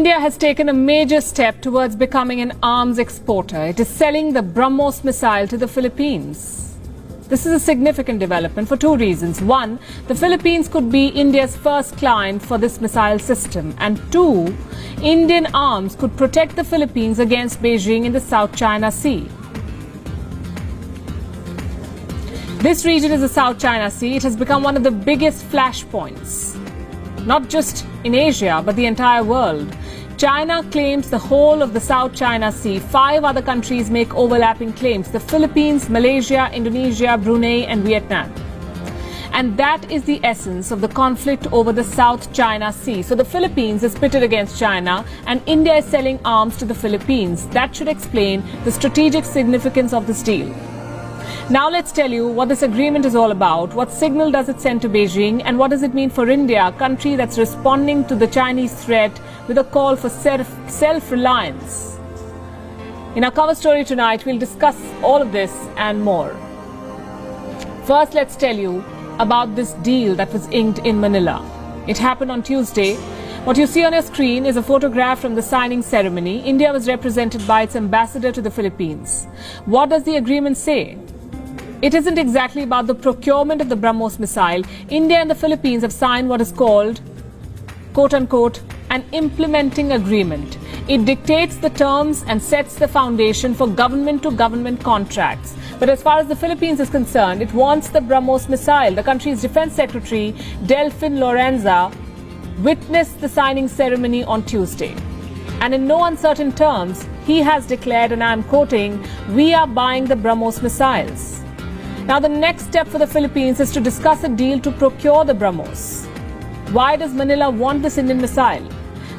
India has taken a major step towards becoming an arms exporter. It is selling the BrahMos missile to the Philippines. This is a significant development for two reasons. One, the Philippines could be India's first client for this missile system. And two, Indian arms could protect the Philippines against Beijing in the South China Sea. This region is the South China Sea. It has become one of the biggest flashpoints, not just in Asia, but the entire world. China claims the whole of the South China Sea. 5 other countries make overlapping claims: the Philippines, Malaysia, Indonesia, Brunei and Vietnam. And that is the essence of the conflict over the South China Sea. So the Philippines is pitted against China and India is selling arms to the Philippines. That should explain the strategic significance of this deal. Now let's tell you what this agreement is all about. What signal does it send to Beijing, and what does it mean for India, a country that's responding to the Chinese threat with a call for self-reliance? In our cover story tonight, we'll discuss all of this and more. First, let's tell you about this deal that was inked in Manila. It happened on Tuesday. What you see on your screen is a photograph from the signing ceremony. India was represented by its ambassador to the Philippines. What does the agreement say? It isn't exactly about the procurement of the BrahMos missile. India and the Philippines have signed what is called, quote-unquote, an implementing agreement. It dictates the terms and sets the foundation for government-to-government contracts. But as far as the Philippines is concerned, it wants the BrahMos missile. The country's defense secretary, Delfin Lorenza, witnessed the signing ceremony on Tuesday. And in no uncertain terms, he has declared, and I'm quoting, "We are buying the BrahMos missiles." Now, the next step for the Philippines is to discuss a deal to procure the BrahMos. Why does Manila want this Indian missile?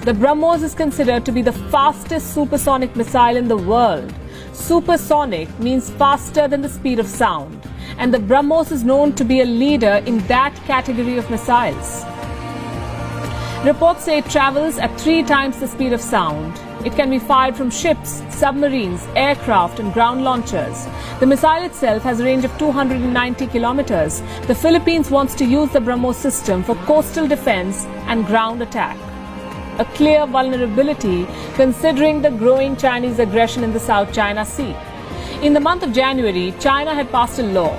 The BrahMos is considered to be the fastest supersonic missile in the world. Supersonic means faster than the speed of sound. And the BrahMos is known to be a leader in that category of missiles. Reports say it travels at 3 times the speed of sound. It can be fired from ships, submarines, aircraft and ground launchers. The missile itself has a range of 290 kilometers. The Philippines wants to use the BrahMos system for coastal defense and ground attack. A clear vulnerability considering the growing Chinese aggression in the South China Sea. In the month of January, China had passed a law.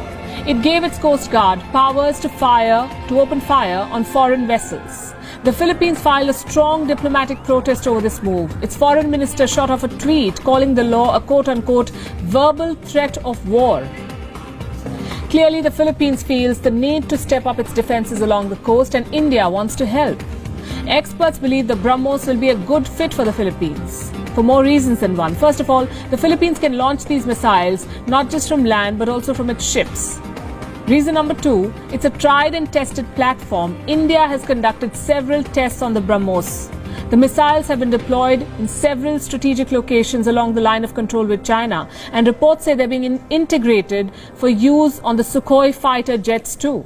It gave its Coast Guard powers to open fire on foreign vessels. The Philippines filed a strong diplomatic protest over this move. Its foreign minister shot off a tweet calling the law a quote-unquote verbal threat of war. Clearly, the Philippines feels the need to step up its defenses along the coast, and India wants to help. Experts believe the BrahMos will be a good fit for the Philippines, for more reasons than one. First of all, the Philippines can launch these missiles not just from land but also from its ships. Reason number 2, it's a tried and tested platform. India has conducted several tests on the BrahMos. The missiles have been deployed in several strategic locations along the line of control with China, and reports say they're being integrated for use on the Sukhoi fighter jets too.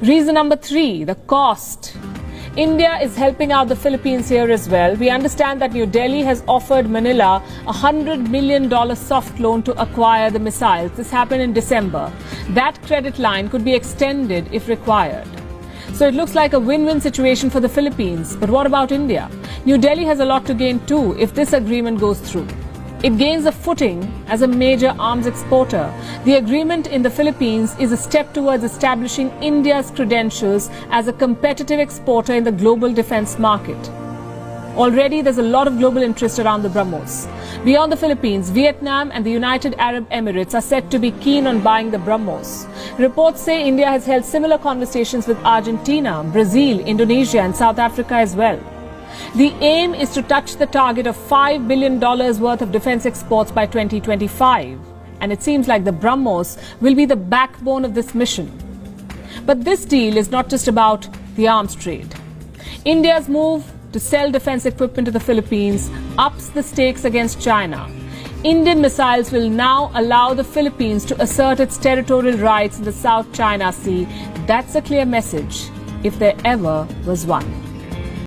Reason number 3, the cost. India is helping out the Philippines here as well. We understand that New Delhi has offered Manila a $100 million soft loan to acquire the missiles. This happened in December. That credit line could be extended if required. So it looks like a win-win situation for the Philippines. But what about India? New Delhi has a lot to gain too if this agreement goes through. It gains a footing as a major arms exporter. The agreement in the Philippines is a step towards establishing India's credentials as a competitive exporter in the global defense market. Already, there's a lot of global interest around the BrahMos. Beyond the Philippines, Vietnam and the United Arab Emirates are said to be keen on buying the BrahMos. Reports say India has held similar conversations with Argentina, Brazil, Indonesia and South Africa as well. The aim is to touch the target of $5 billion worth of defense exports by 2025. And it seems like the BrahMos will be the backbone of this mission. But this deal is not just about the arms trade. India's move to sell defense equipment to the Philippines ups the stakes against China. Indian missiles will now allow the Philippines to assert its territorial rights in the South China Sea. That's a clear message, if there ever was one.